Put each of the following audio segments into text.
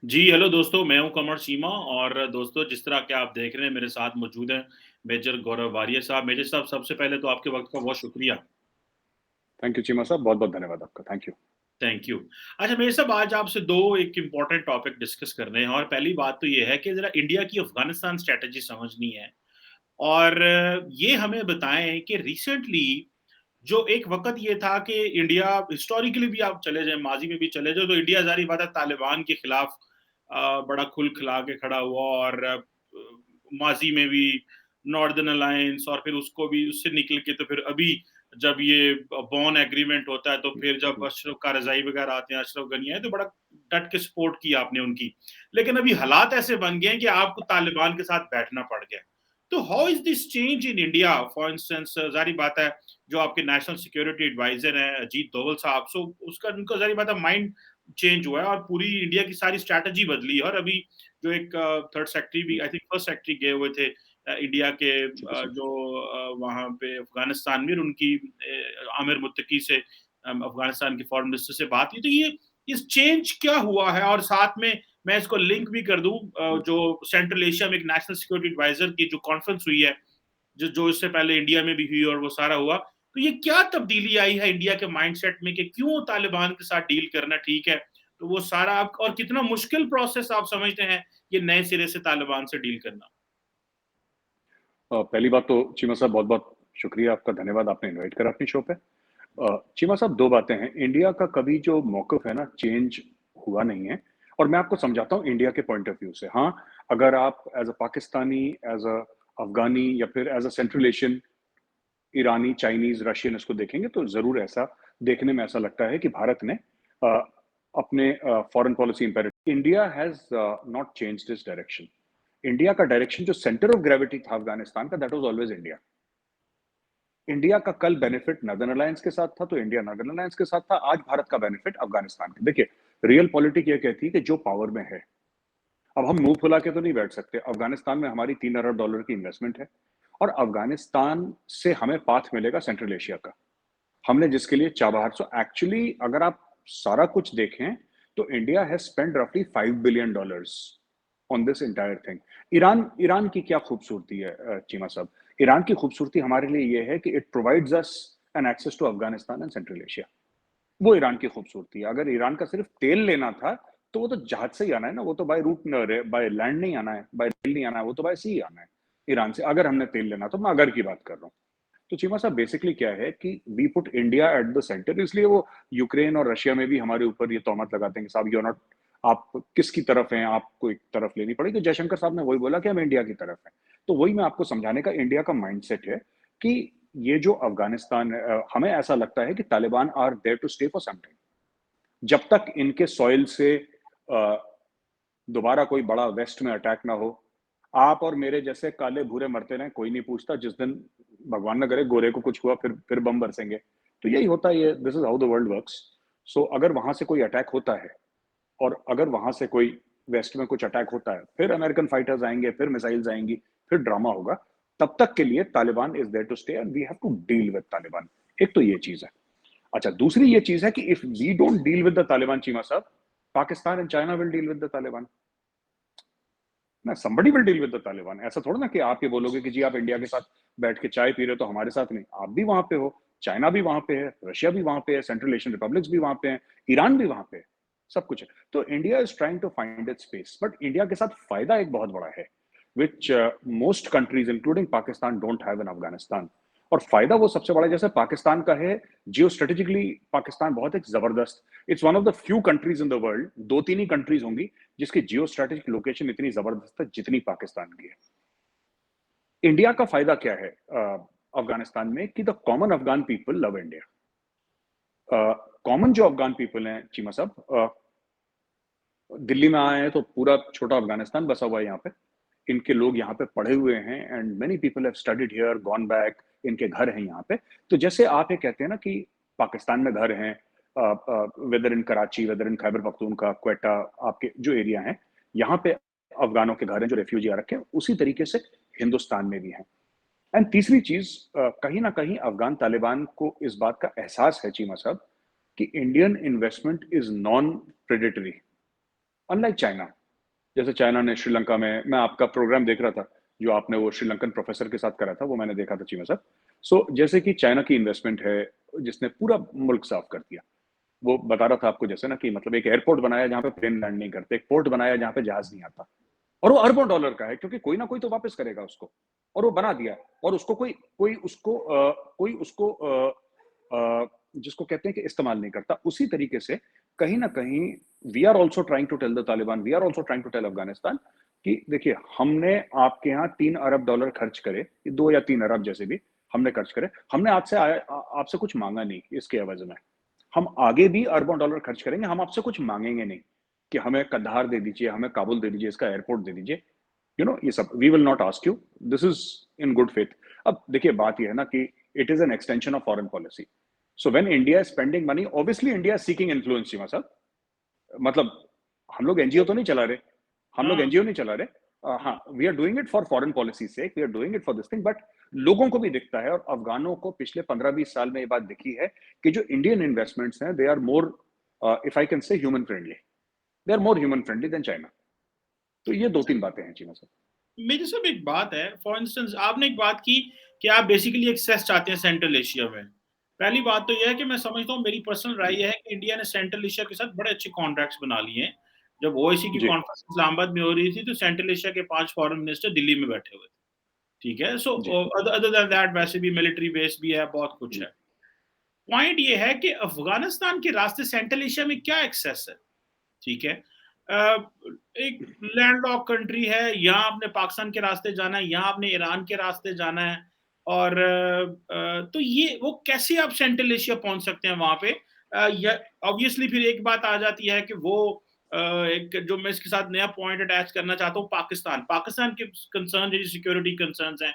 जी, hello दोस्तों, मैं हूँ कमर चीमा और दोस्तों जिस तरह के आप देख रहे हैं मेरे साथ मौजूद हैं मेजर गौरव वारियर साहब। मेजर साहब सबसे पहले तो आपके वक़्त का बहुत शुक्रिया। थैंक यू चीमा साहब, बहुत बहुत धन्यवाद आपका। Thank you. Thank you. अच्छा मेजर साहब आज आपसे 2 एक इम्पोर्टेंट टॉपिक डिस्कस करने हैं और पहली बात तो ये है कि ज़रा इंडिया की अफ़गानिस्तान स्ट्रैटेजी समझनी है और ये हमें बताएँ कि रिसेंटली जो एक वक़्त ये था कि इंडिया हिस्टोरिकली भी आप चले जाएँ, माज़ी में भी चले जाओ तो इंडिया ज़ाहिर बात है तालिबान के खिलाफ बड़ा खुल-खिला के खड़ा हुआ और माज़ी में भी नॉर्दर्न अलायंस और फिर उसको भी उससे निकल के तो फिर अभी जब ये बॉन एग्रीमेंट होता है तो फिर जब अशरफ कारज़ाई वग़ैरह आते हैं, अशरफ गनी आए तो बड़ा डट के सपोर्ट किया आपने उनकी। लेकिन अभी हालात ऐसे बन गए हैं कि आपको तालिबान के साथ बैठना पड़ गया। तो how is this change in India? For instance ज़ाहिर बात है जो आपके नेशनल सिक्योरिटी एडवाइजर हैं अजीत डोवल साहब, सो उसका उनका ज़ाहिर बात है माइंड चेंज हुआ है और पूरी इंडिया की सारी स्ट्रैटेजी बदली है और अभी जो एक थर्ड सेक्रेटरी भी आई थिंक फर्स्ट सेक्रेटरी गए हुए थे इंडिया के जी सर। जो वहाँ पे अफगानिस्तान में उनकी आमिर मुत्तकी से अफगानिस्तान के फॉरेन मिनिस्टर से बात की तो ये इस चेंज क्या हुआ है और साथ में मैं इसको लिंक भी कर दूं जो सेंट्रल एशिया में एक नेशनल सिक्योरिटी एडवाइजर की जो कॉन्फ्रेंस हुई है जो जो इससे पहले इंडिया में भी हुई और वो सारा हुआ तो ये क्या तब्दीली आई है इंडिया के माइंडसेट में कि क्यों तालिबान के साथ डील करना ठीक है तो वो सारा आप और कितना मुश्किल प्रोसेस आप समझते हैं ये नए सिरे से तालिबान से डील करना। पहली बात तो चीमा साहब बहुत-बहुत शुक्रिया आपका, धन्यवाद आपने इनवाइट करा अपनी शो पे। चीमा साहब 2 बातें हैं, इंडिया का कभी जो मौक़िफ़ है ना चेंज हुआ नहीं है और मैं आपको समझाता हूँ इंडिया के पॉइंट ऑफ व्यू से। हाँ, अगर आप as a Pakistani, as a Afghani या फिर as a central Asian, Irani, Chinese, Russian इसको देखेंगे तो ज़रूर ऐसा देखने में ऐसा लगता है कि भारत ने अ, अपने foreign policy imperative India has not changed its direction. India का डायरेक्शन जो सेंटर ऑफ ग्रेविटी था अफगानिस्तान का that was always India. India का कल बेनिफिट नॉर्दर्न अलायंस के साथ था तो इंडिया नॉर्दर्न अलायंस के साथ था। आज भारत का बेनिफिट अफगानिस्तान के। देखिए, रियल पॉलिटिक ये कहती है कि जो पावर में है, अब हम मुंह फुला के तो नहीं बैठ सकते। अफगानिस्तान में हमारी $3 अरब की इन्वेस्टमेंट है और अफगानिस्तान से हमें पाथ मिलेगा सेंट्रल एशिया का। हमने जिसके लिए चाबहार सो एक्चुअली अगर आप सारा कुछ देखें तो इंडिया हैज स्पेंड रफली $5 billion on this entire thing. Iran Iran की क्या खूबसूरती है चीमा साहब? ईरान की खूबसूरती हमारे लिए ये है कि it provides us an access to Afghanistan and Central Asia. वो ईरान की खूबसूरती है। अगर ईरान का सिर्फ तेल लेना था तो वो तो जहाज से ही आना है ना, वो तो बाय रूट बाय लैंड नहीं आना है, बाय रेल नहीं आना है, वो तो बाय सी आना है ईरान से। अगर हमने तेल लेना तो मैं अगर की बात कर रहा हूँ। तो चीमा साहब बेसिकली क्या है कि we put India at the centre, इसलिए वो यूक्रेन और रशिया में भी हमारे ऊपर ये तोहमत लगाते हैं कि साहब यू आर नॉट, आप किसकी तरफ हैं, आपको एक तरफ लेनी पड़ेगी। तो जयशंकर साहब ने वही बोला कि हम इंडिया की तरफ हैं। तो वही मैं आपको समझाने का इंडिया का माइंडसेट है कि ये जो अफगानिस्तान है, हमें ऐसा लगता है कि Taliban are there to stay for some time. जब तक इनके सॉइल से अ, दोबारा कोई बड़ा वेस्ट में अटैक ना हो, आप और मेरे जैसे काले भूरे मरते रहें, कोई नहीं पूछता। जिस दिन भगवान ना करे गोरे को कुछ हुआ फिर बम बरसेंगे। तो यही होता है, ये this is how the world works. So अगर वहां से कोई अटैक होता है और अगर वहां से कोई वेस्ट में कुछ अटैक होता है, फिर अमेरिकन फाइटर्स आएंगे, फिर मिसाइल्स आएंगी, फिर ड्रामा होगा। तब तक के लिए Taliban is there to stay and we have to deal with Taliban. एक तो ये चीज है। अच्छा, दूसरी ये चीज है कि if we don't deal with the Taliban Cheema sahab, Pakistan and China will deal with the Taliban ना। Somebody will deal with the Taliban. ऐसा थोड़ा ना कि आप ये बोलोगे कि जी आप इंडिया के साथ बैठ के चाय पी रहे हो तो हमारे साथ नहीं। आप भी वहां पे हो, चाइना भी वहां पे है, रशिया भी वहां पे है, सेंट्रल एशियन रिपब्लिक्स भी वहां पे हैं, ईरान भी वहां पे है, सब कुछ है। तो India is trying to find it space, but India के साथ फायदा एक बहुत बड़ा है which most countries including Pakistan don't have in Afghanistan. और फायदा वो सबसे बड़ा जैसे पाकिस्तान का है, जियो स्ट्रेटेजिकली पाकिस्तान बहुत एक जबरदस्त, it's one of the few countries in the world, दो तीन ही कंट्रीज होंगी जिसकी जियो स्ट्रेटेजिक लोकेशन इतनी जबरदस्त है जितनी पाकिस्तान की है। इंडिया का फायदा क्या है अफगानिस्तान में कि the common Afghan people love India. Common जो अफगान पीपल हैं चीमा साहब, दिल्ली में आए हैं तो पूरा छोटा अफगानिस्तान बसा हुआ है यहाँ पे। इनके लोग यहाँ पे पढ़े हुए हैं and many people have studied here, gone back, इनके घर हैं यहाँ पे। तो जैसे आप ये कहते हैं ना कि पाकिस्तान में घर हैं, वेदर इन कराची, वेदर इन खैबर पख्तूनख्वा, क्वेटा, आपके जो एरिया हैं, यहाँ पे अफगानों के घर हैं जो रेफ्यूजी आ रखे हैं, उसी तरीके से हिंदुस्तान में भी हैं। एंड तीसरी चीज, कहीं ना कहीं अफगान तालिबान को इस बात का एहसास है चीमा साहब कि Indian investment is non predatory. Unlike China, जैसे चाइना ने श्रीलंका में, मैं आपका प्रोग्राम देख रहा था, जो आपने वो श्रीलंकन प्रोफेसर के साथ करा था, वो मैंने देखा था चीमा साहब। सो जैसे कि चाइना की इन्वेस्टमेंट है, जिसने पूरा मुल्क साफ कर दिया। वो बता रहा था आपको जैसे ना कि मतलब एक एयरपोर्ट बनाया जहाँ पे प्लेन लैंड नहीं करते, एक पोर्ट बनाया जहाँ पे जहाज नहीं आता। और वो अरबों डॉलर का है, क्योंकि कोई ना कोई तो वापस करेगा उसको। और वो बना दिया, और उसको कोई कोई उसको जिसको कहते हैं कि इस्तेमाल नहीं करता। उसी तरीके से कहीं ना कहीं we are also trying to tell the Taliban, we are also trying to tell Afghanistan कि देखिए, हमने आपके यहाँ $3 अरब खर्च करे, 2 या 3 अरब जैसे भी हमने खर्च करे, हमने आपसे कुछ मांगा नहीं इसके एवज में। हम आगे भी अरबों डॉलर खर्च करेंगे, हम आपसे कुछ मांगेंगे नहीं कि हमें कंधार दे दीजिए, हमें काबुल दे दीजिए, इसका एयरपोर्ट दे दीजिए। ये सब we will not ask you, this is in good faith. अब देखिए, बात यह है ना कि it is an extension of foreign policy. So when India is spending money, obviously India is seeking influence, Seema sahab. मतलब हम लोग एनजीओ तो नहीं चला रहे, हम लोग हाँ, एनजीओ नहीं चला रहे। हाँ, we are doing it for foreign policy से, we are doing it for this thing, but लोगों को भी दिखता है, और अफगानों को पिछले 15-20 साल में ये बात दिखी है कि जो इंडियन इन्वेस्टमेंट्स हैं, they are more, if I can say, human friendly. They are more human friendly than China. तो ये दो तीन बातें हैं चीना सर। मेरे साथ एक बात है, फॉर इंस्टेंस आपने एक बात की कि आप बेसिकली एक्सेस चाहते हैं सेंट्रल एशिया में। पहली बात तो ये है कि मैं समझता हूँ, मेरी पर्सनल राय ये है कि इंडिया ने सेंट्रल एशिया के साथ बड़े अच्छे कॉन्ट्रैक्ट्स बना लिए हैं। जब ओआईसी की जी कॉन्फ्रेंस इस्लामाबाद में हो रही थी, तो सेंट्रल एशिया के 5 फॉरेन मिनिस्टर दिल्ली में बैठे हुए थे। ठीक है? सो जी अदर अदर दैन दैट वैसे भी मिलिट्री बेस भी है, बहुत कुछ जी है। पॉइंट ये है कि अफ़गानिस्तान के रास्ते सेंट्रल एशिया में क्या एक्सेस है? ठीक है? अ, एक लैंडलॉक्ड कंट्री है, यहाँ आपने पाकिस्तान के रास्ते जाना है, यहाँ आपने ईरान के रास्ते जाना है, और तो ये वो कैसे आप सेंट्रल एशिया पहुँच सकते हैं वहाँ पे? या ऑब्वियसली फिर एक बात आ जाती है कि वो एक जो मैं इसके साथ नया पॉइंट अटैच करना चाहता हूँ, पाकिस्तान। पाकिस्तान के कंसर्न जो सिक्योरिटी कंसर्न्स हैं,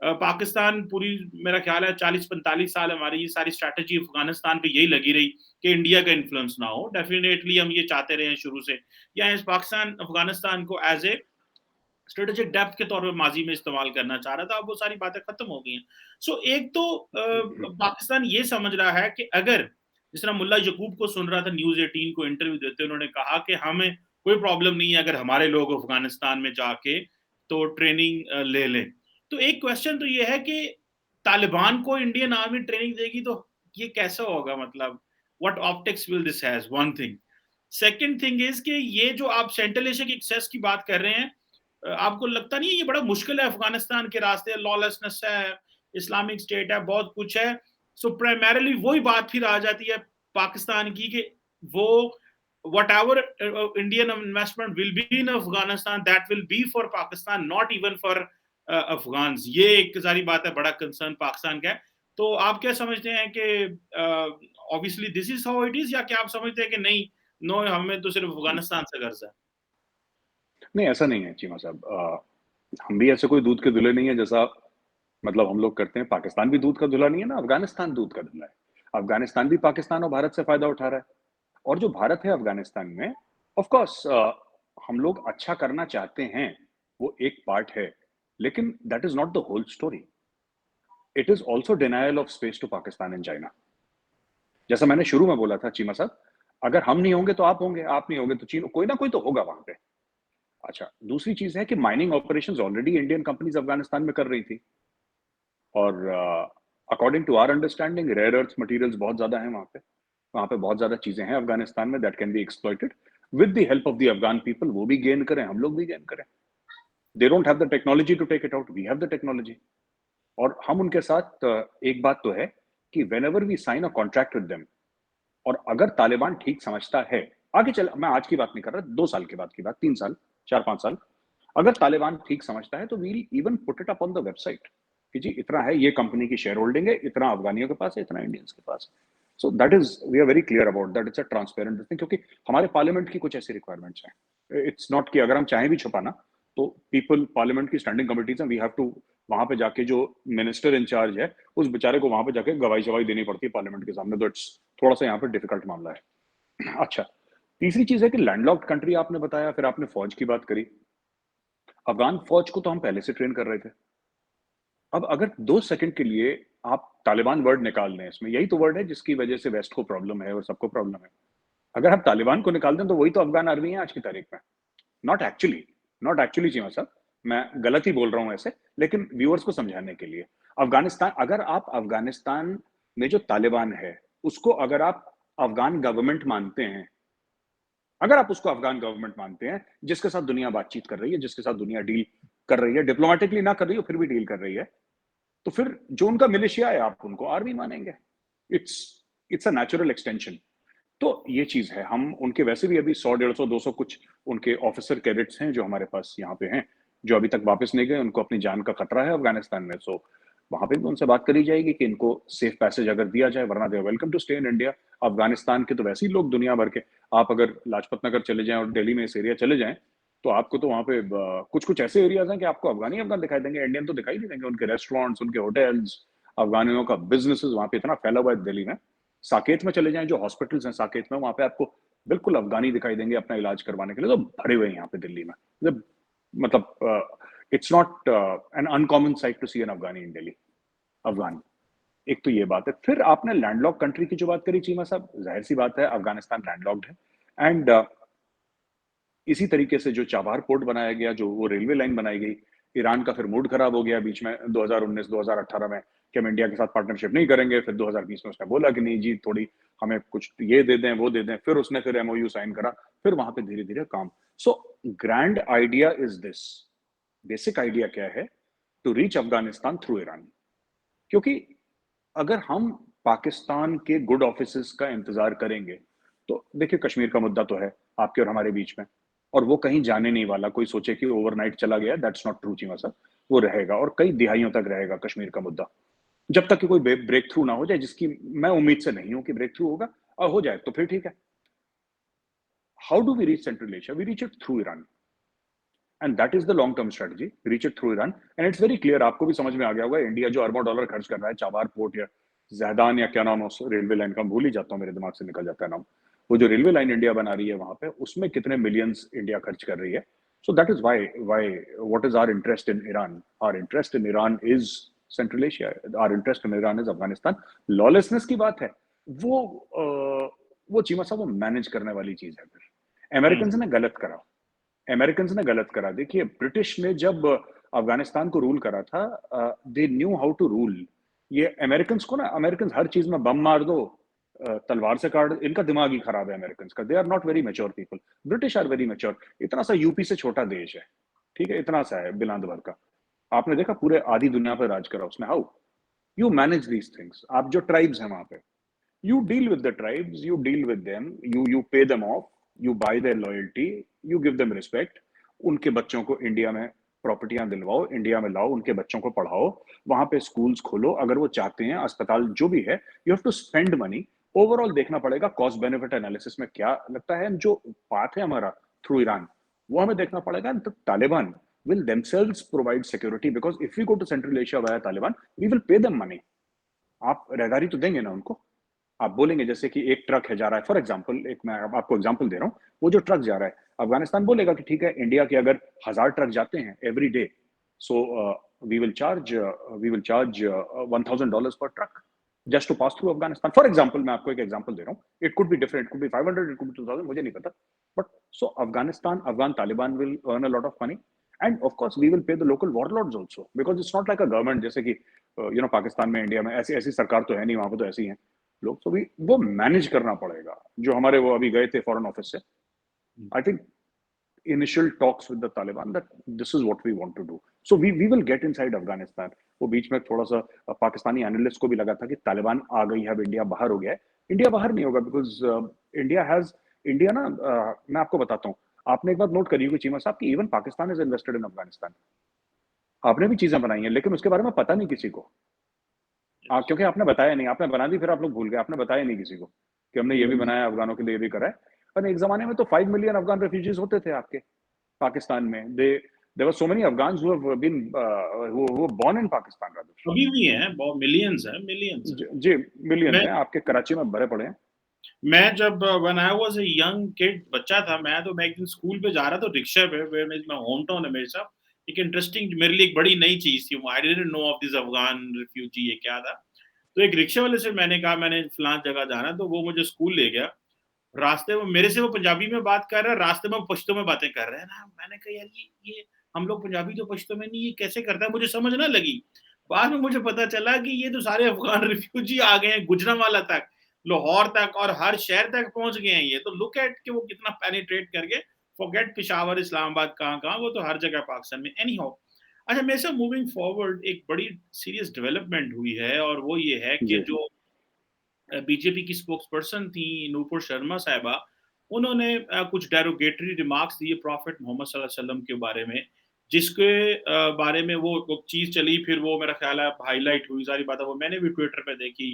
पाकिस्तान पूरी, मेरा ख्याल है 40-45 साल हमारी ये सारी स्ट्रैटेजी अफ़गानिस्तान पे यही लगी रही कि इंडिया का इन्फ्लुएंस ना हो। डेफिनिटली हम ये चाहते रहे हैं शुरू से। या इस पाकिस्तान अफ़गानिस्तान को एज़ ए स्ट्रेटेजिक डेप्थ के तौर पे माज़ी में इस्तेमाल करना चाह रहा था, अब वो सारी बातें खत्म हो गई हैं। सो एक तो पाकिस्तान ये समझ रहा है कि अगर जिस तरह मुल्ला यकूब को सुन रहा था न्यूज़ 18 को इंटरव्यू देते, उन्होंने कहा कि हमें कोई प्रॉब्लम नहीं है अगर हमारे लोग अफ़गानिस्तान में जाके तो ट्रेनिंग ले लें। तो एक क्वेश्चन तो ये है कि तालिबान को इंडियन आर्मी ट्रेनिंग देगी, तो ये कैसा होगा? मतलब what optics will this has? One thing. Second thing is कि ये जो आप सेंट्रल एशिया की एक्सेस की बात कर रहे हैं, आपको लगता नहीं है ये बड़ा मुश्किल है? अफगानिस्तान के रास्ते लॉलेसनेस है, इस्लामिक स्टेट है, बहुत कुछ है। सो प्राइमरीली वही बात फिर आ जाती है पाकिस्तान की कि वो whatever Indian investment will be in Afghanistan, that will be for Pakistan, not even for Afghans. ये एक सारी बात है, बड़ा कंसर्न पाकिस्तान का है। तो आप क्या समझते हैं कि obviously this is how it is, या क्या आप समझते हैं कि नहीं, नो, हमें तो सिर्फ अफगानिस्तान से गर्ज है? नहीं, ऐसा नहीं है चीमा साहब। हम भी ऐसे कोई दूध के धुले नहीं है, जैसा मतलब हम लोग करते हैं। पाकिस्तान भी दूध का धुला नहीं है ना, अफगानिस्तान दूध का धुला है। अफगानिस्तान भी पाकिस्तान और भारत से फायदा उठा रहा है। और जो भारत है अफगानिस्तान में, ऑफ कोर्स हम लोग अच्छा करना चाहते हैं, वो एक पार्ट है, लेकिन that is not the whole story. It is also denial of space to Pakistan and China. जैसा मैंने शुरू में बोला था चीमा साहब, अगर हम नहीं होंगे तो आप होंगे, आप नहीं होंगे तो चीन, कोई ना कोई तो होगा वहां पे। अच्छा, दूसरी चीज है कि mining operations already Indian companies Afghanistan में कर रही थी, और according to our understanding rare earth materials बहुत ज्यादा हैं वहां पे। वहां पे बहुत ज्यादा चीजें हैं अफगानिस्तान में that can be exploited with the help of the Afghan people. वो भी गेन करें, हम लोग भी गेन करें। They don't have the technology to take it out, we have the technology. और हम उनके साथ एक बात तो है कि whenever we sign a contract with them, और अगर तालिबान ठीक समझता है, आगे चल, मैं आज की बात नहीं कर रहा, 2 साल के बाद की बात, 3 साल, 4-5 साल, अगर तालिबान ठीक समझता है तो we'll even put it up on the website कि जी इतना है, ये कंपनी की शेयर होल्डिंग है, इतना अफगानियों के पास है, इतना इंडियंस के पास है। So that is, we are very clear about that, it's a transparent thing, क्योंकि हमारे पार्लियामेंट की कुछ ऐसी रिक्वायरमेंट्स हैं। इट्स नॉट कि अगर हम चाहें भी छुपाना, तो पीपल, पार्लियामेंट की स्टैंडिंग कमिटीज हैं, वी हैव टू, वहां पे जाके जो मिनिस्टर इंचार्ज है, उस बेचारे को वहां पे जाके गवाही शवाही देनी पड़ती है पार्लियामेंट के सामने। तो इट्स थोड़ा सा यहाँ पे डिफिकल्ट मामला है। अच्छा, तीसरी चीज है कि लैंडलॉक्ड कंट्री आपने बताया, फिर आपने फौज की बात करी। अफगान फौज को तो हम पहले से ट्रेन कर रहे थे। अब अगर 2 सेकंड के लिए आप तालिबान वर्ड निकाल दें, इसमें यही तो वर्ड है जिसकी वजह से वेस्ट को प्रॉब्लम है और सबको प्रॉब्लम है। अगर आप तालिबान को निकाल दें तो वही तो अफगान आर्मी है आज की तारीख में। Not actually, not actually Cheema साहब, मैं गलत ही बोल रहा हूं ऐसे, लेकिन व्यूअर्स को समझाने के लिए। अफगानिस्तान, अगर आप अफगानिस्तान में जो तालिबान है उसको अगर आप अफगान गवर्नमेंट मानते हैं, अगर आप उसको अफगान गवर्नमेंट मानते हैं जिसके साथ दुनिया बातचीत कर रही है, जिसके साथ दुनिया डील कर रही है, डिप्लोमेटिकली ना कर रही हो फिर भी डील कर रही है, तो फिर जो उनका मिलिशिया है आप उनको आर्मी मानेंगे। It's it's a natural extension. तो ये चीज है, हम उनके वैसे भी अभी 100 150 200 कुछ उनके ऑफिसर कैडेट्स हैं जो हमारे पास यहाँ पे हैं, जो अभी तक वापस नहीं गए, उनको अपनी जान का खतरा है अफगानिस्तान में। सो वहां पे भी उनसे बात करी जाएगी कि इनको सेफ पैसेज अगर दिया जाए, वरना they welcome to stay in India. Afghanistan के तो वैसे ही लोग दुनिया भर के, आप अगर लाजपत नगर चले जाएं और दिल्ली में इस एरिया चले जाएं, तो आपको तो वहां पे कुछ कुछ ऐसे एरियाज हैं कि आपको अफगानी अफगान दिखाई देंगे, इंडियन तो दिखाई नहीं देंगे। उनके रेस्टोरेंट्स, उनके होटल्स, अफगानियों का बिजनेस वहां पे इतना फैला हुआ है दिल्ली में। साकेत में चले जाएं, जो हॉस्पिटल्स हैं साकेत में, वहां पे आपको बिल्कुल अफगानी दिखाई देंगे अपना इलाज करवाने के लिए, तो भरे हुए हैं यहाँ पे दिल्ली में। मतलब it's not an uncommon sight to see an Afghani in Delhi, Afghan. एक तो ये बात है। फिर आपने लैंडलॉक कंट्री की जो बात करी चीमा साहब, जाहिर सी बात है अफगानिस्तान लैंडलॉक्ड है। एंड इसी तरीके से जो चाबार पोर्ट बनाया गया, जो वो रेलवे लाइन बनाई गई, ईरान का फिर मूड खराब हो गया बीच में 2019-2018 में कि हम इंडिया के साथ पार्टनरशिप नहीं करेंगे। फिर 2020 में उसने बोला कि नहीं जी, थोड़ी हमें कुछ ये दे दें, वो दे दें। फिर उसने फिर एमओयू साइन करा, फिर वहां पे धीरे धीरे काम। So grand idea is this, basic idea क्या है, to reach Afghanistan through Iran. क्योंकि अगर हम पाकिस्तान के गुड ऑफिस का इंतजार करेंगे, तो देखिए कश्मीर का मुद्दा तो है आपके और हमारे बीच में, और वो कहीं जाने नहीं वाला। कोई सोचे कि ओवरनाइट चला गया, दैट्स नॉट ट्रू चीमा साहब। वो रहेगा और कई दिहाइयों तक रहेगा कश्मीर का मुद्दा, जब तक कि कोई ब्रेक थ्रू ना हो जाए, जिसकी मैं उम्मीद से नहीं हूं कि ब्रेक थ्रू होगा। और हो जाए तो फिर ठीक है। How do we reach central Asia? We reach it through Iran, and that is the long term strategy, reach it through Iran. And it's very clear, आपको भी समझ में आ गया होगा, इंडिया जो अरबों डॉलर खर्च कर रहा है चाबार पोर्ट या जैदान या क्या नाम है उस रेलवे लाइन का, भूल ही जाता हूँ, मेरे दिमाग से निकल जाता है नाम। वो जो रेलवे लाइन इंडिया बना रही है वहां पे, उसमें कितने मिलियंस इंडिया खर्च कर रही है। So that is why what is our interest in Iran? Our interest in Iran is central Asia, our interest in Iran is Afghanistan. Lawlessness की बात है, वो वो चीमा साहब वो मैनेज करने वाली चीज है। फिर अमेरिकन ने गलत करा, अमेरिकन ने गलत करा। देखिए ब्रिटिश ने जब अफगानिस्तान को रूल करा था, they knew how to rule. ये अमेरिकन को ना, अमेरिकन हर चीज में बम मार दो, तलवार से काट, इनका दिमाग ही खराब है अमेरिकन का। They are not very mature people. British are very mature. इतना सा यूपी से छोटा देश है, ठीक है, इतना सा है बिलांद भर का। आपने देखा पूरे आधी दुनिया पर राज करा उसने। How you manage these things? आप जो ट्राइब्स हैं वहां पे, you deal with the tribes, you deal with them, you pay them off, you buy their loyalty, you give them respect। उनके बच्चों को इंडिया में प्रॉपर्टियां दिलवाओ, इंडिया में लाओ, उनके बच्चों को पढ़ाओ, वहां पे स्कूल्स खोलो अगर वो चाहते हैं, अस्पताल जो भी है। You have to spend money. Overall देखना पड़ेगा कॉस्ट बेनिफिट एनालिसिस में क्या लगता है। जो पाथ है हमारा थ्रू ईरान, वो हमें देखना पड़ेगा। Taliban will themselves provide security, because if we go to Central Asia via Taliban, we will pay them money। आप रहदारी तो देंगे ना उनको। आप बोलेंगे जैसे कि एक ट्रक है जा रहा है, फॉर एग्जांपल, एक मैं आपको एग्जांपल दे रहा हूँ, वो जो ट्रक जा रहा है, अफगानिस्तान बोलेगा कि ठीक है, इंडिया के अगर 1000 ट्रक जाते हैं every day, so we will charge $1000 per truck just to pass through Afghanistan. For example, मैं आपको एक एग्जांपल दे रहा हूँ। It could be different, could be 500, it could be 2000, मुझे नहीं पता। But so Afghanistan, Afghan Taliban will earn a lot of money, and of course we will pay the local warlords also, because it's not like a government, जैसे कि पाकिस्तान में, India में ऐसी ऐसी सरकार तो है नहीं, वहां पर तो ऐसी है लोग। तो भी वो मैनेज करना पड़ेगा। जो हमारे वो अभी गए थे फॉरेन ऑफिस से, I think initial talks with the Taliban that this is what we want to do. So we will get inside Afghanistan। वो बीच में थोड़ा सा पाकिस्तानी एनालिस्ट को भी लगा था कि तालिबान आ गई है, अब इंडिया बाहर हो गया है। इंडिया बाहर नहीं होगा, बिकॉज इंडिया ना, मैं आपको बताता हूँ। आपने एक बात नोट करी होगी चीमा साहब की, even Pakistan is invested in Afghanistan. आपने भी चीजें बनाई हैं, लेकिन उसके बारे में पता नहीं किसी को। क्योंकि आपने बताया नहीं, आपने बना दी फिर आप लोग भूल गए, आपने बताया नहीं किसी को कि हमने ये भी बनाया, अफगानों के लिए ये भी करा है। और एक जमाने में तो 5 मिलियन अफगान रेफ्यूजीज होते थे आपके पाकिस्तान में। They there were so many Afghans who have been who born in Pakistan rather. अभी भी हैं, बहुत मिलियंस हैं, मिलियंस हैं। जी, मिलियंस मैं हैं, आपके कराची में भरे पड़े हैं। मैं जब when I was a young kid, बच्चा था मैं एक दिन स्कूल पे जा रहा था रिक्शा पे, वेयर माय होम टाउन है मेरे साथ। एक इंटरेस्टिंग, मेरे लिए एक बड़ी नई चीज थी, I didn't know of this Afghan refugee, ये क्या था। तो एक रिक्शा वाले से मैंने कहा मैंने फलां जगह जाना है, तो वो मुझे स्कूल ले गया। रास्ते में मेरे से वो पंजाबी में बात कर रहा है, रास्ते में वो पश्तो में बातें कर रहे हैं ना। मैंने कहा यार ये हम लोग पंजाबी तो पश्तो में नहीं, ये कैसे करता है, मुझे समझ ना लगी। बाद में मुझे पता चला कि ये तो सारे अफ़गान रिफ्यूजी आ गए हैं गुजरांवाला तक, लाहौर तक और हर शहर तक पहुँच गए हैं ये। तो लुक एट कि वो कितना पेनिट्रेट करके फॉरगेट पेशावर, इस्लामाबाद कहाँ-कहाँ, वो तो हर जगह पाकिस्तान में। एनी हाउ, अच्छा मेरे से मूविंग फॉरवर्ड एक बड़ी सीरियस डेवलपमेंट हुई है और वो ये है कि जी, जो बीजेपी की स्पोक्सपर्सन थी नूपुर शर्मा साहिबा, उन्होंने कुछ डेरोगेटरी रिमार्क्स दिए प्रॉफेट मोहम्मद सल्लल्लाहु अलैहि वसल्लम के बारे में, जिसके बारे में वो चीज़ चली, फिर वो मेरा ख्याल है हाइलाइट हुई सारी बातें, वो मैंने भी ट्विटर पे देखी।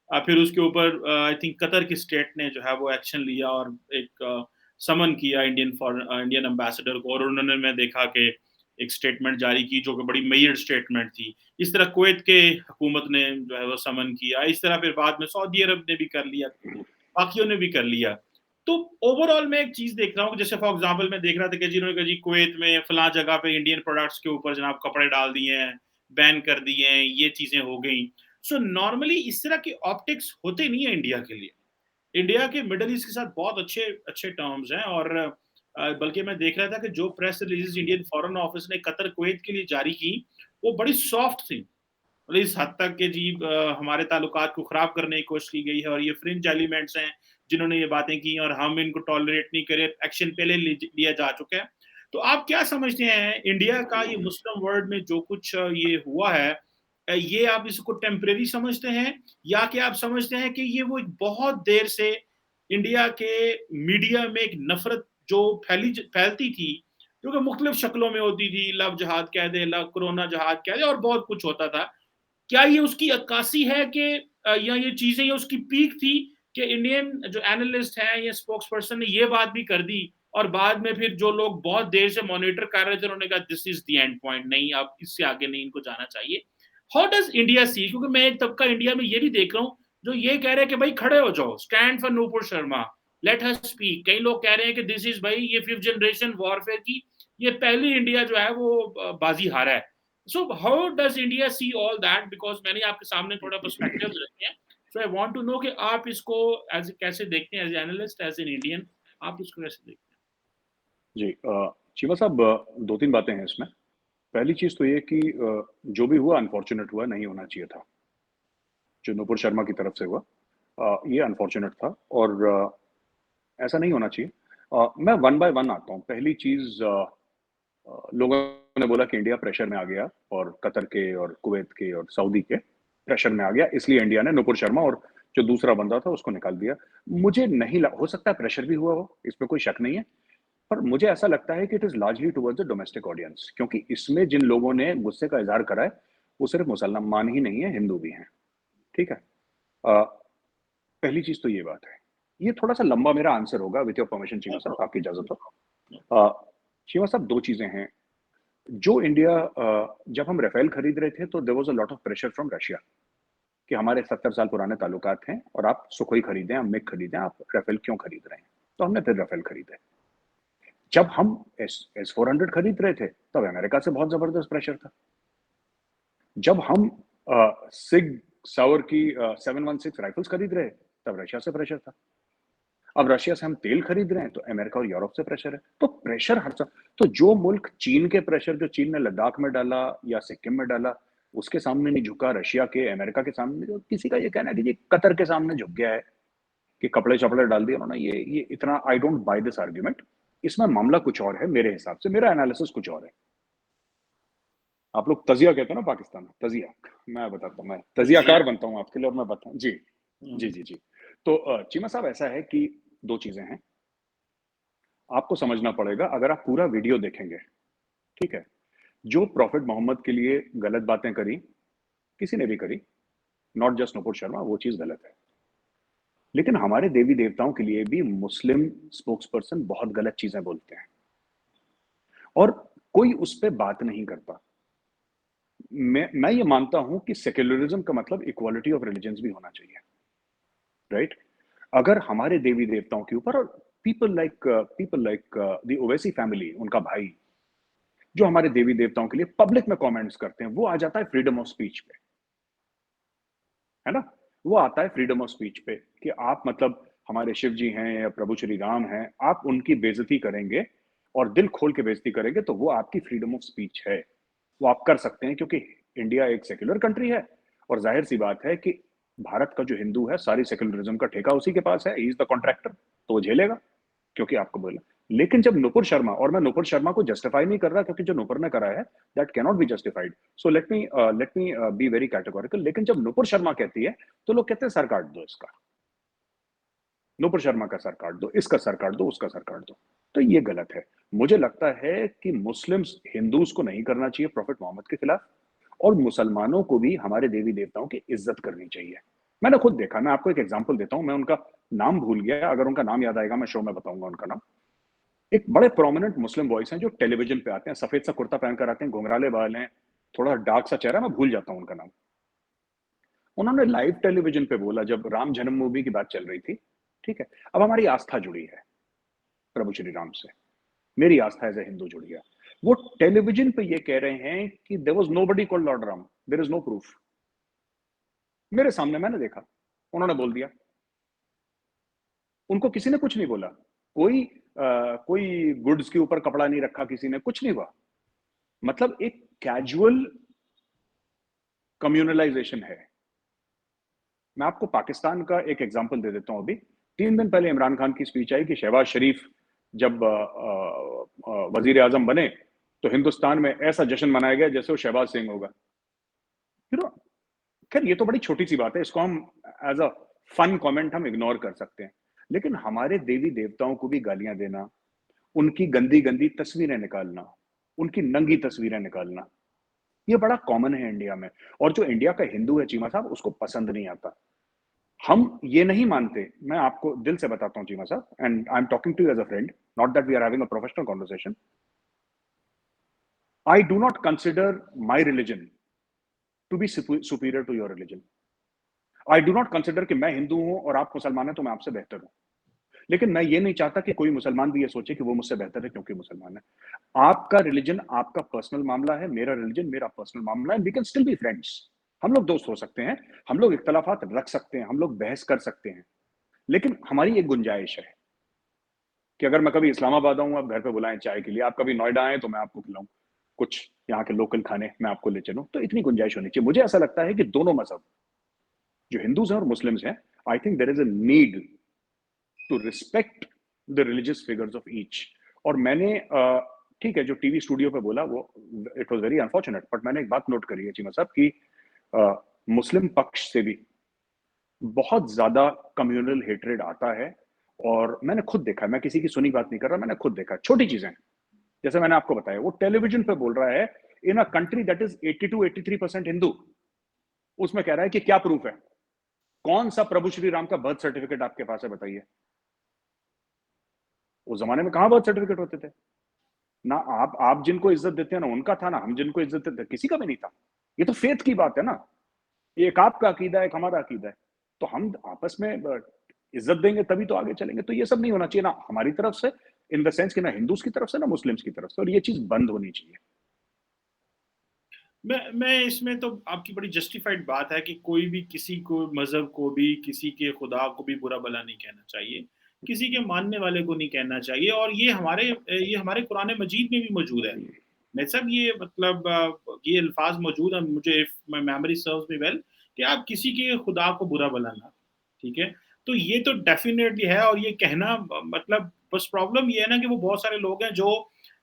फिर उसके ऊपर आई थिंक कतर की स्टेट ने जो है वो एक्शन लिया और एक समन किया इंडियन एम्बेसडर को, और उन्होंने मैं देखा कि एक स्टेटमेंट जारी की जो कि बड़ी मेजर स्टेटमेंट थी। इस तरह कुवैत के हुकूमत ने जो है वो समन किया, इस तरह फिर बाद में सऊदी अरब ने भी कर लिया, बाकियों ने भी कर लिया। तो ओवरऑल मैं एक चीज़ देख रहा हूँ, जैसे फॉर एग्ज़ाम्पल मैं देख रहा था कि जिन्होंने कहा जी कुवैत में फलाँ जगह पे इंडियन प्रोडक्ट्स के ऊपर जनाब कपड़े डाल दिए हैं, बैन कर दिए हैं, ये चीज़ें हो गई। सो नॉर्मली इस तरह के ऑप्टिक्स होते नहीं है इंडिया के लिए। इंडिया के मिडल ईस्ट के साथ बहुत अच्छे अच्छे टर्म्स हैं, और बल्कि मैं देख रहा था कि जो press release Indian foreign office ने कतर कुवैत के लिए जारी की, वो बड़ी सॉफ्ट थी। मतलब इस हद तक कि जी हमारे ताल्लुकात को ख़राब करने की कोशिश की गई है, और ये फ्रिंज एलिमेंट्स हैं जिन्होंने ये बातें की और हम इनको टॉलरेट नहीं करें, एक्शन पहले लिया जा चुका है। तो आप क्या समझते हैं इंडिया का ये मुस्लिम वर्ल्ड में जो कुछ ये हुआ है, ये आप इसको टेम्परेरी समझते हैं, या कि आप समझते हैं कि ये वो एक बहुत देर से इंडिया के मीडिया में एक नफ़रत जो फैलती थी, जो कि मुख्तलिफ शक्लों में होती थी, लव जिहाद कह दें, लव कोरोना जिहाद कह दें, और बहुत कुछ होता था। क्या ये उसकी अक्कासी है कि या ये चीज़ें ये उसकी पीक थी कि इंडियन जो एनालिस्ट हैं या स्पोक्स पर्सन ने ये बात भी कर दी, और बाद में फिर जो लोग बहुत देर से मॉनिटर कर रहे थे उन्होंने कहा this is the end point, नहीं अब इससे आगे नहीं इनको जाना चाहिए। हाउ डज इंडिया सी, क्योंकि मैं एक तबका इंडिया में ये भी देख रहा हूँ जो ये कह रहे हैं कि भाई खड़े हो जाओ, stand for Nupur Sharma, let her speak. कई लोग कह रहे हैं कि दिस इज भाई ये फिफ्थ जनरेशन वॉरफेयर की ये पहली इंडिया जो है वो बाजी हारा है। So how does India see all that? Because मैंने आपके सामने थोड़ा पर्सपेक्टिव्स रखे हैं। So I want to know कि आप इसको as कैसे देखते हैं, as analyst, as an Indian, आप इसको कैसे देखते जी। चीमा साहब, 2-3 बातें हैं इसमें। पहली चीज़ तो ये कि जो भी हुआ अनफॉर्च्यूनेट हुआ, नहीं होना चाहिए था। जो नूपुर शर्मा की तरफ से हुआ, ये अनफॉर्च्यूनेट था और ऐसा नहीं होना चाहिए। मैं वन बाय वन आता हूँ। पहली चीज़, लोगों ने बोला कि इंडिया प्रेशर में आ गया और कतर के और कुवैत के और सऊदी के प्रेशर में आ गया, इसलिए इंडिया ने नूपुर शर्मा और जो दूसरा बंदा था उसको निकाल दिया। मुझे नहीं लग हो सकता है प्रेशर भी हुआ हो, इसमें कोई शक नहीं है। पर मुझे ऐसा लगता है कि it is largely towards the domestic audience, क्योंकि इसमें जिन लोगों ने गुस्से का इज़हार करा है, वो सिर्फ़ मुसलमान ही नहीं है, हिंदू भी हैं। ठीक है? अ, पहली चीज़ तो ये बात है। ये थोड़ा-सा लंबा मेरा आंसर होगा, विथ योर परमिशन चीमा साहब, आपकी इजाज़त हो। हैं? चीमा साहब, 2 चीज़ें हैं। जो इंडिया, जब हम राफ़ेल खरीद रहे थे तो there was a lot of pressure from Russia कि हमारे 70 साल पुराने ताल्लुकात हैं और आप सुखोई खरीदें, आप मिग खरीदें, आप राफ़ेल क्यों खरीद रहे हैं? तो हमने फिर राफ़ेल खरीदे। जब हम एस-400 खरीद रहे थे, तब अमेरिका से बहुत ज़बरदस्त प्रेशर था। जब हम सिग सावर की 716 राइफल्स खरीद रहे, तब रशिया से प्रेशर था। अब रशिया से हम तेल खरीद रहे हैं, तो अमेरिका और यूरोप से प्रेशर है। तो प्रेशर हर स तो जो मुल्क चीन के प्रेशर जो चीन ने लद्दाख में डाला या सिक्किम में डाला, उसके सामने नहीं झुका, रशिया के, अमेरिका के सामने जो किसी का ये कहना है कि जी कतर के सामने झुक गया है, कि कपड़े-चपड़े डाल दिए उन्होंने, ये इतना I don't by this argument. इसमें मामला कुछ और है मेरे हिसाब से, मेरा एनालिसिस कुछ और है। आप लोग तज़िया कहते हैं ना पाकिस्तान में, तज़िया। मैं बताता हूँ, मैं तजिया। तज़ियाकार बनता हूँ आपके लिए और मैं बताऊँ जी। जी, जी, जी। तो चीमा साहब, ऐसा है कि 2 चीज़ें हैं। आपको समझना पड़ेगा, अगर आप पूरा वीडियो देखेंगे, ठीक है? जो प्रॉफेट मोहम्मद के लिए गलत बातें करी, किसी ने भी करी, नॉट जस्ट नुपुर शर्मा, वो चीज़ गलत है। लेकिन हमारे देवी-देवताओं के लिए भी मुस्लिम स्पोक्सपर्सन बहुत गलत चीज़ें बोलते हैं और कोई उस पे बात नहीं करता। मैं ये मानता हूँ कि सेक्युलरिज़्म का मतलब इक्वालिटी ऑफ रिलिजन्स भी होना चाहिए, राइट? अगर हमारे देवी-देवताओं के ऊपर और people like the Owaisi family, उनका भाई, जो हमारे देवी-देवताओं के लिए पब्लिक में कमेंट्स करते हैं, वो आ जाता है फ्रीडम ऑफ स्पीच पे, है ना? वो आता है फ्रीडम ऑफ स्पीच पे कि आप मतलब हमारे शिव जी हैं या प्रभु श्री राम हैं, आप उनकी बेइज्जती करेंगे और दिल खोल के बेइज्जती करेंगे, तो वो आपकी फ्रीडम ऑफ स्पीच है। वो आप कर सकते हैं क्योंकि इंडिया एक सेक्युलर कंट्री है और ज़ाहिर-सी बात है कि भारत का जो हिंदू है, सारी सेक्युलरिज़्म का ठेका उसी के पास है, ही इज़ द कॉन्ट्रैक्टर, तो वो झेलेगा, क्योंकि आपको बोला। लेकिन जब नुपुर शर्मा, और मैं नुपुर शर्मा को जस्टिफाई नहीं कर रहा क्योंकि जो नुपुर ने करा है, that can not be justified. So let me be very categorical. लेकिन जब नुपुर शर्मा कहती है, तो लोग कहते हैं सर काट दो इसका। नुपुर शर्मा का सर काट दो, इसका सर काट दो, उसका सर काट दो। तो ये गलत है। मुझे लगता है कि मुस्लिम्स हिंदूज को नहीं करना चाहिए प्रॉफिट मोहम्मद के खिलाफ, और मुसलमानों को भी हमारे देवी देवताओं की इज्जत करनी चाहिए। मैंने खुद देखा, मैं आपको एक एग्जांपल देता हूं, मैं उनका नाम भूल गया, अगर उनका नाम याद आएगा मैं शो में बताऊंगा उनका नाम। एक बड़े प्रोमिनेंट मुस्लिम बॉयज हैं जो टेलीविजन पे आते हैं, सफेद सा कुर्ता पहनकर आते हैं, घुंघराले बाल हैं, थोड़ा डार्क सा चेहरा, मैं भूल जाता हूं उनका नाम। उन्होंने लाइव टेलीविजन पे बोला जब राम जन्म मूवी की बात चल रही थी, ठीक है, अब हमारी आस्था जुड़ी है प्रभु श्री राम से, मेरी आस्था एज ए हिंदू जुड़ी है। वो टेलीविजन पे ये कह रहे हैं कि there was nobody called Lord Ram, there is no proof. मेरे सामने मैंने देखा, उन्होंने बोल दिया, उनको किसी ने कुछ नहीं बोला, कोई गुड्स के ऊपर कपड़ा नहीं रखा किसी ने, कुछ नहीं हुआ। मतलब एक कैजुअल कम्युनलाइजेशन है। मैं आपको पाकिस्तान का एक एग्जांपल दे देता हूं। अभी 3 दिन पहले इमरान खान की स्पीच आई कि शहबाज शरीफ जब वजीर आजम बने तो हिंदुस्तान में ऐसा जश्न मनाया गया जैसे वो शहबाज सिंह होगा। यू नो, खैर ये तो बड़ी छोटी सी बात है, इसको हम एज अ फन कमेंट हम इग्नोर कर सकते हैं। लेकिन हमारे देवी देवताओं को भी गालियां देना, उनकी गंदी गंदी तस्वीरें निकालना, उनकी नंगी तस्वीरें निकालना, ये बड़ा कॉमन है इंडिया में। और जो इंडिया का हिंदू है चीमा साहब, उसको पसंद नहीं आता। हम ये नहीं मानते, मैं आपको दिल से बताता हूँ चीमा साहब, and I am talking to you as a friend, not that we are having a professional conversation. I do not consider my religion to be superior to your religion. I do not consider कि मैं हिंदू हूं और आप मुसलमान हैं तो मैं आपसे बेहतर हूं। लेकिन मैं ये नहीं चाहता कि कोई मुसलमान भी ये सोचे कि वो मुझसे बेहतर है क्योंकि मुसलमान है। आपका रिलीजन आपका पर्सनल मामला है, मेरा रिलीजन मेरा पर्सनल मामला है, we can still be friends. हम लोग दोस्त हो सकते हैं, हम लोग इख्तलाफात रख सकते हैं, हम लोग बहस कर सकते हैं, लेकिन हमारी एक गुंजाइश है कि अगर मैं कभी इस्लामाबाद आऊँ, आप घर पे बुलाएं चाय के लिए, आप कभी नोएडा आए तो मैं आपको खिलाऊं कुछ यहाँ के लोकल खाने, मैं आपको ले चलूं, तो इतनी गुंजाइश होनी चाहिए। मुझे ऐसा लगता है कि दोनों मजहब, जो हिंदूज हैं और मुस्लिम्स हैं, I think there is a need to respect the religious figures of each. और मैंने ठीक है, जो टीवी स्टूडियो पे बोला वो it was very unfortunate, but मैंने एक बात नोट करी है चीमा साहब की, मुस्लिम पक्ष से भी बहुत ज्यादा कम्युनल हेट्रेड आता है। और मैंने खुद देखा है, मैं किसी की सुनी बात नहीं कर रहा, मैंने खुद देखा, छोटी चीजें, जैसे मैंने आपको बताया, वो टेलीविजन पे बोल रहा है in a country that is 82-83% Hindu, उसमें कह रहा है कि क्या प्रूफ है, कौन सा प्रभु श्री राम का बर्थ सर्टिफिकेट आपके पास है बताइए। उस जमाने में कहां बर्थ सर्टिफिकेट होते थे? ना आप जिनको इज्जत देते हैं ना उनका था, ना हम जिनको इज्जत देते किसी का भी नहीं था। ये तो फेथ की बात है ना, एक आपका अकीदा है, एक हमारा अकीदा है, तो हम आपस में इज्जत देंगे तभी तो आगे चलेंगे। तो ये सब नहीं होना चाहिए ना हमारी तरफ से, इन द सेंस कि ना हिंदूज की तरफ से ना मुस्लिम्स की तरफ से, और ये चीज बंद होनी चाहिए। मैं इसमें तो आपकी बड़ी जस्टिफाइड बात है कि कोई भी किसी को मज़हब को भी, किसी के खुदा को भी बुरा-भला नहीं कहना चाहिए। किसी के मानने वाले को नहीं कहना चाहिए और ये हमारे कुरान मजीद में भी मौजूद है। मैं सब ये मतलब ये अल्फ़ाज़ मौजूद हैं, मुझे if my memory serves me well, कि आप किसी के खुदा को बुरा-भला ना, ठीक है? तो ये तो डेफ़िनेटली है और ये कहना मतलब बस प्रॉब्लम ये है ना कि वो बहुत सारे लोग हैं जो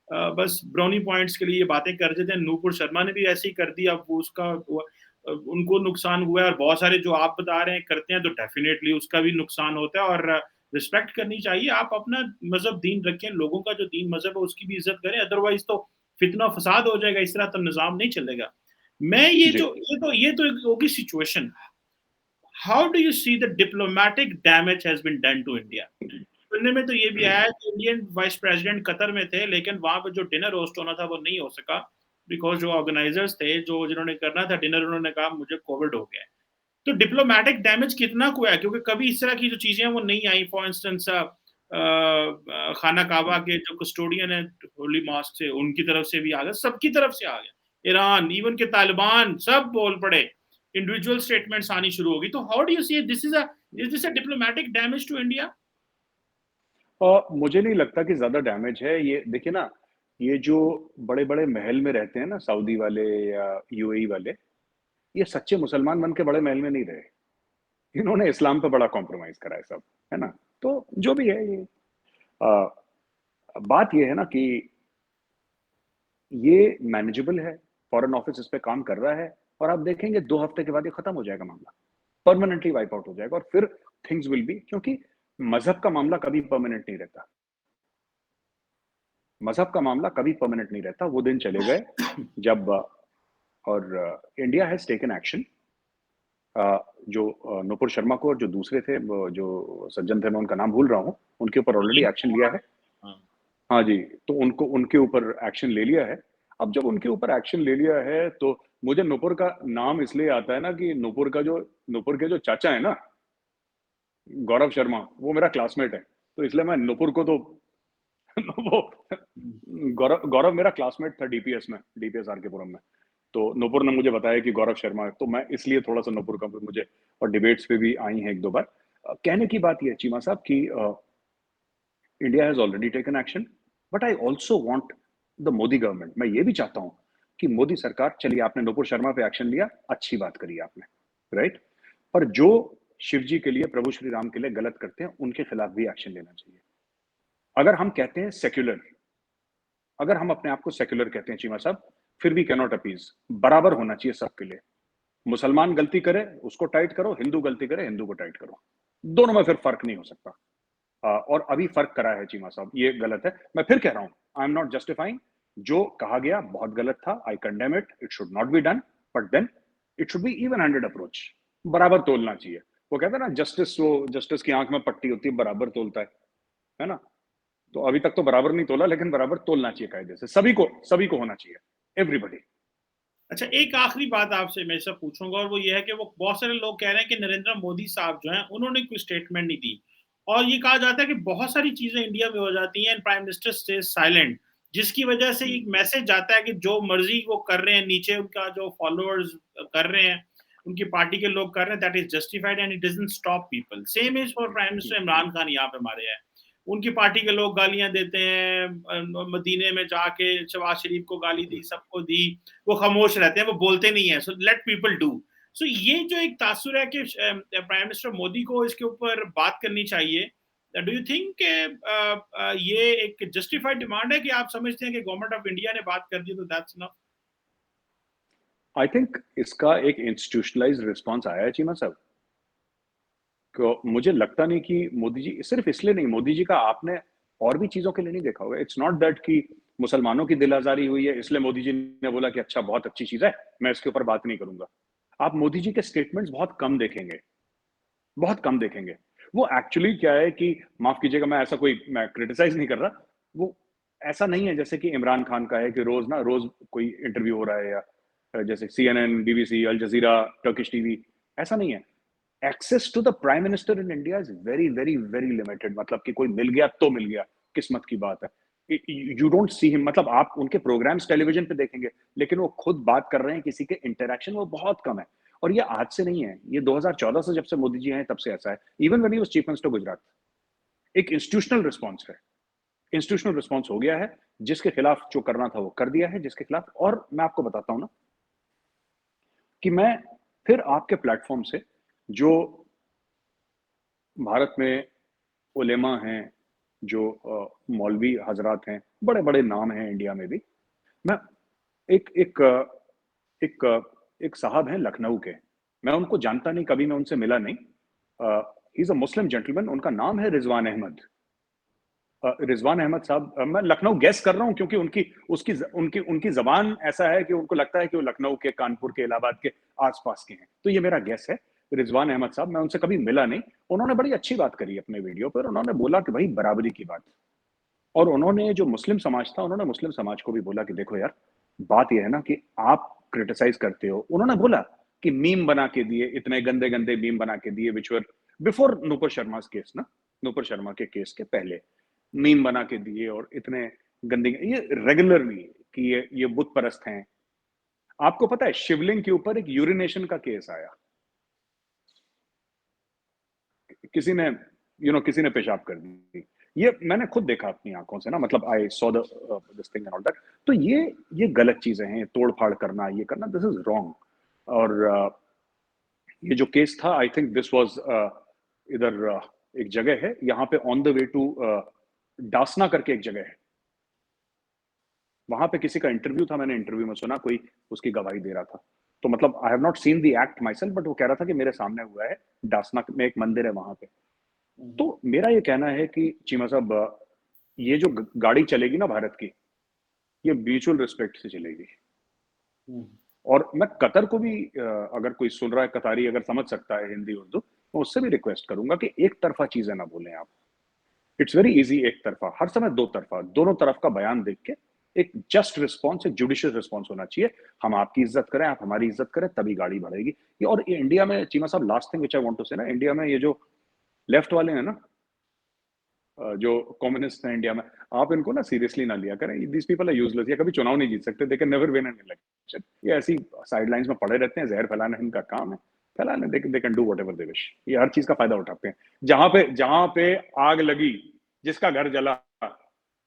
बस ब्राउनी पॉइंट्स के लिए ये बातें कर देते हैं। नूपुर शर्मा ने भी ऐसे ही कर दिया, अब वो उनको नुकसान हुआ है और बहुत सारे जो आप बता रहे हैं करते हैं तो डेफ़िनेटली उसका भी नुकसान होता है और रिस्पेक्ट करनी चाहिए। आप अपना मज़हब दीन रखें, लोगों का जो दीन मज़हब है उसकी भी इज़्ज़त करें, अदरवाइज़ तो फितना फ़साद हो जाएगा, इस तरह तो निज़ाम नहीं चलेगा। मैं जी। ये तो एक होगी situation. How do you see the diplomatic damage has been done to India? सुनने में तो ये भी आया है कि इंडियन वाइस प्रेसिडेंट कतर में थे, लेकिन वहाँ पे जो डिनर होस्ट होना था वो नहीं हो सका, बिकॉज़ जो ऑर्गेनाइज़र्स थे, जो जिन्होंने करना था डिनर, उन्होंने कहा मुझे कोविड हो गया है। तो डिप्लोमैटिक डैमेज कितना हुआ है? क्योंकि कभी इस तरह की जो चीज़ें हैं वो नहीं आई। फॉर इंस्टेंस खाना काबा के जो कस्टोडियन है होली मॉस्क से, उनकी तरफ से भी आ गया, सबकी तरफ से आ गया। ईरान, इवन के तालिबान सब बोल पड़े। इंडिविजुअल स्टेटमेंट्स आनी शुरू हो गई। तो how do you see this is a Is this a diplomatic damage to India? मुझे नहीं लगता कि ज़्यादा डैमेज है। ये देखिए ना, ये जो बड़े-बड़े महल में रहते हैं ना सऊदी वाले या यूएई वाले, ये सच्चे मुसलमान बन के बड़े महल में नहीं रहे। इन्होंने इस्लाम पे बड़ा कॉम्प्रोमाइज़ करा है सब, है ना? तो जो भी है ये अ, बात ये है ना कि ये मैनेजेबल है, फॉरेन ऑफिस इस पे काम कर रहा है और आप देखेंगे 2 हफ्ते के बाद ये खत्म हो जाएगा मामला। परमानेंटली वाइप आउट हो जाएगा और फिर थिंग्स विल बी क्योंकि मज़हब का मामला कभी परमानेंट नहीं रहता। मज़हब का मामला कभी परमानेंट नहीं रहता। वो दिन चले गए जब इंडिया हैज़ टेकन एक्शन जो नुपुर शर्मा को और जो दूसरे थे, वो जो सज्जन थे, मैं उनका नाम भूल रहा हूँ, उनके ऊपर ऑलरेडी एक्शन लिया है। हाँ। हाँ जी, तो उनको उनके ऊपर एक्शन ले लिया है। अब जब उनके ऊपर एक्शन ले लिया है, तो मुझे नुपुर का नाम इसलिए आता है ना कि नुपुर के जो चाचा हैं ना, गौरव शर्मा, वो मेरा क्लासमेट है। तो इसलिए मैं नुपुर को तो वो गौरव गौरव मेरा क्लासमेट था डीपीएस में, डीपीएस आर के पुरम में। तो नुपुर ने मुझे बताया कि गौरव शर्मा है, तो मैं इसलिए थोड़ा-सा नुपुर का मुझे और डिबेट्स पे भी आई हैं 1-2 बार। कहने की बात ये है चीमा साहब कि India has already taken action, but I also want the Modi government, मैं ये भी चाहता हूँ कि मोदी सरकार, चलिए आपने नुपुर शर्मा पे एक्शन लिया, अच्छी बात करी आपने, राइट? पर जो शिव जी के लिए, प्रभु श्री राम के लिए गलत करते हैं, उनके खिलाफ भी एक्शन लेना चाहिए। अगर हम कहते हैं सेक्युलर, अगर हम अपने आप को सेक्युलर कहते हैं चीमा साहब, फिर भी कैन नॉट अपीज, बराबर होना चाहिए सबके लिए। मुसलमान गलती करे उसको टाइट करो, हिंदू गलती करे हिंदू को टाइट करो, दोनों में फिर फर्क नहीं हो सकता। और अभी फर्क करा है चीमा साहब, ये गलत है। मैं फिर कह रहा हूं, आई एम नॉट जस्टिफाइंग, जो कहा गया बहुत गलत था, I condemn it, it should not be done, but then it should be even handed approach, बराबर तोलना चाहिए। वो कहते हैं ना जस्टिस, वो जस्टिस की आंख में पट्टी होती है, बराबर तोलता है ना? तो अभी तक तो बराबर नहीं तोला, लेकिन बराबर तोलना चाहिए कायदे से, सभी को होना चाहिए, एवरीबडी। अच्छा, एक आखिरी बात आपसे मैं सब पूछूँगा और वो ये है कि वो बहुत सारे लोग कह रहे हैं कि नरेंद्र मोदी साहब जो हैं, उन्होंने कोई स्टेटमेंट नहीं दी। और ये कहा जाता है कि बहुत सारी चीज़ें इंडिया में हो जाती हैं and prime minister stage silent, जिसकी वजह से एक मैसेज जाता है कि जो मर्ज़ी वो कर रहे हैं, नीचे उनका जो फॉलोअर्स कर रहे हैं, उनकी पार्टी के लोग कर रहे हैं, that is justified and it doesn't stop people. Same is for prime minister Imran Khan यहाँ पे हमारे हैं। उनकी पार्टी के लोग गालियाँ देते हैं, मदीने में जाके शहबाज शरीफ को गाली दी, सबको दी, वो खामोश रहते हैं, वो बोलते नहीं है, सो लेट पीपल डू। सो ये जो एक तासुर है कि प्राइम मिनिस्टर मोदी को इसके ऊपर बात करनी चाहिए, डू यू थिंक ये एक जस्टिफाइड डिमांड है कि आप समझते हैं कि गवर्नमेंट ऑफ इंडिया ने बात कर दी तो दैट्स इनफ? आई थिंक इसका एक इंस्टीट्यूशनलाइज्ड रिस्पॉन्स आया है चीमा साहब। मुझे लगता नहीं कि मोदी जी, सिर्फ इसलिए नहीं, मोदी जी का आपने और भी चीजों के लिए नहीं देखा होगा। इट्स नॉट दैट कि मुसलमानों की दिल आजारी हुई है इसलिए मोदी जी ने बोला कि अच्छा बहुत अच्छी चीज है, मैं इसके ऊपर बात नहीं करूंगा। आप मोदी जी के स्टेटमेंट्स बहुत कम देखेंगे, बहुत कम देखेंगे। वो एक्चुअली क्या है कि, माफ कीजिएगा, मैं क्रिटिसाइज नहीं कर रहा, वो ऐसा नहीं है जैसे कि इमरान खान का है कि रोज कोई इंटरव्यू हो रहा है, या जैसे CNN, BBC, Al Jazeera, Turkish TV, ऐसा नहीं है। Access to the prime minister in India is very very very limited, मतलब कि कोई मिल गया तो मिल गया, किस्मत की बात है। यू डोंट सी हिम, मतलब आप उनके प्रोग्राम्स टेलीविजन पे देखेंगे, लेकिन वो खुद बात कर रहे हैं, किसी के इंटरेक्शन वो बहुत कम है। और ये आज से नहीं है, ये 2014 से जब से मोदी जी हैं तब से ऐसा है। Even when he was chief minister Gujarat, एक इंस्टीट्यूशनल रिस्पॉन्स है, इंस्टीट्यूशनल रिस्पॉन्स हो गया है। जिसके खिलाफ जो करना था वो कर दिया है, जिसके खिलाफ। और मैं आपको बताता हूं ना कि मैं फिर आपके प्लेटफॉर्म से, जो भारत में उलेमा हैं, जो मौलवी हजरात हैं, बड़े बड़े नाम हैं इंडिया में भी, मैं एक एक एक एक साहब हैं लखनऊ के, मैं उनको जानता नहीं, कभी मैं उनसे मिला नहीं। He is a Muslim gentleman, उनका नाम है रिजवान अहमद। रिजवान अहमद साहब, मैं लखनऊ गैस कर रहा हूँ क्योंकि उनकी उनकी जबान ऐसा है कि उनको लगता है कि वो लखनऊ के, कानपुर के, इलाहाबाद के आसपास के हैं, तो ये मेरा गैस है। रिजवान अहमद साहब, मैं उनसे कभी मिला नहीं। उन्होंने बड़ी अच्छी बात करी अपने वीडियो पर, उन्होंने बोला कि भाई बराबरी की बात। और उन्होंने जो मुस्लिम समाज था, उन्होंने मुस्लिम समाज को भी बोला कि देखो यार, बात यह है ना कि आप क्रिटिसाइज करते हो। उन्होंने बोला कि मीम बना के दिए, इतने गंदे गंदे मीम बना के दिए, which were before Nupur Sharma case ना, नुपुर शर्मा के केस के पहले मीम बना के दिए, और इतने गंदे, ये रेगुलरली कि ये बुत परस्त हैं। आपको पता है शिवलिंग के ऊपर एक यूरिनेशन का केस आया, किसी ने किसी ने पेशाब कर दी। ये मैंने खुद देखा अपनी आँखों से ना, मतलब I saw the this thing and all that. तो ये गलत चीज़ें हैं, तोड़-फाड़ करना, ये करना, दिस इज़ रॉन्ग। और ये जो केस था, आई थिंक दिस वाज़ इधर एक जगह है, यहाँ पे on the way to Dasna करके एक जगह है। वहाँ पे किसी का इंटरव्यू था, मैंने इंटरव्यू में सुना, कोई उसकी गवाही दे रहा था। तो मतलब I have not seen the act my self, but वो कह रहा था कि मेरे सामने हुआ है, डासना में एक मंदिर है वहाँ पे। हुँ, तो मेरा ये कहना है कि चीमा साहब, ये जो गाड़ी चलेगी ना भारत की, ये म्यूचुअल रिस्पेक्ट से चलेगी। हुँ, और मैं कतर को भी, अगर कोई सुन रहा है कतारी, अगर समझ सकता है हिंदी उर्दू, मैं उससे भी रिक्वेस्ट करूंगा कि एक तरफा चीजें ना बोलें आप। इट्स वेरी इजी एक तरफा, हर समय दो तरफा, दोनों तरफ का बयान देख के एक जस्ट रिस्पॉन्स, एक जुडिशियस रिस्पॉन्स होना चाहिए। हम आपकी इज्जत करें, आप हमारी इज्जत करें, तभी गाड़ी बढ़ेगी। ये, और ये इंडिया में चीमा साहब, last thing which I want to say ना, इंडिया में ये जो लेफ्ट वाले हैं ना, जो कम्युनिस्ट हैं इंडिया में, आप इनको ना सीरियसली ना लिया करें। दीस पीपल आर यूजलेस, ये कभी चुनाव नहीं जीत सकते, they can never win an election. ये ऐसी साइडलाइंस में पड़े रहते हैं, जहर फैलाना इनका काम है, फैलाने, they can do whatever they wish. ये हर चीज का फायदा उठाते हैं। जहां पे आग लगी, जिसका घर जला,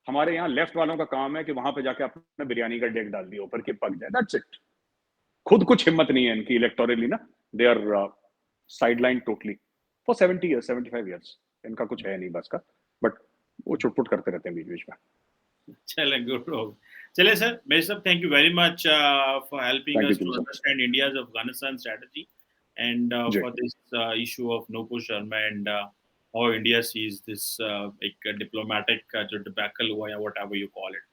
हमारे यहाँ लेफ्ट वालों का काम है कि वहां पे जाके अपने बिरयानी का डेग डाल दिया ऊपर कि पक जाए, दैट्स इट। खुद कुछ हिम्मत नहीं है इनकी इलेक्टोरली ना, they are sideline totally for 70 years, 75 years. इनका कुछ है नहीं बस का, बट वो छुटपुट करते रहते हैं बीच बीच में। चलें गुड हो चलिए सर, मेरे साहब thank you very much for helping thank you us जी to sir. understand India's Afghanistan strategy and जी for this issue of Nupur Sharma and how India sees this एक diplomatic जो debacle हुआ या whatever you call it.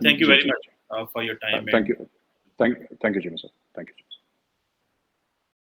Thank you जी very जी much for your time thank and you, thank you जी sir, thank you.